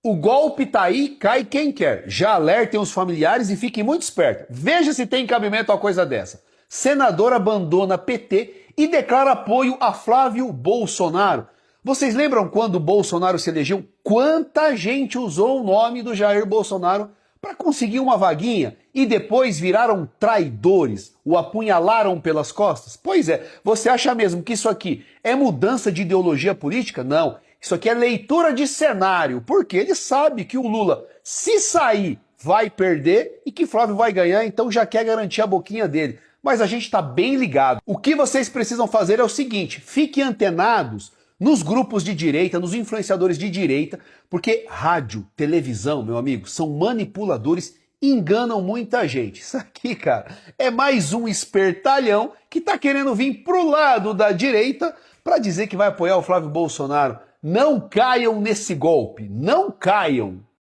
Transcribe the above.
O golpe tá aí, cai quem quer. Já alertem os familiares e fiquem muito espertos. Veja se tem cabimento a coisa dessa. Senador abandona PT e declara apoio a Flávio Bolsonaro. Vocês lembram quando o Bolsonaro se elegeu? Quanta gente usou o nome do Jair Bolsonaro para conseguir uma vaguinha e depois viraram traidores, o apunhalaram pelas costas? Pois é, você acha mesmo que isso aqui é mudança de ideologia política? Não. Isso aqui é leitura de cenário, porque ele sabe que o Lula, se sair, vai perder e que Flávio vai ganhar, então já quer garantir a boquinha dele. Mas a gente está bem ligado. O que vocês precisam fazer é o seguinte: fiquem antenados nos grupos de direita, nos influenciadores de direita, porque rádio, televisão, meu amigo, são manipuladores e enganam muita gente. Isso aqui, cara, é mais um espertalhão que tá querendo vir pro lado da direita para dizer que vai apoiar o Flávio Bolsonaro. Não caiam nesse golpe, não caiam.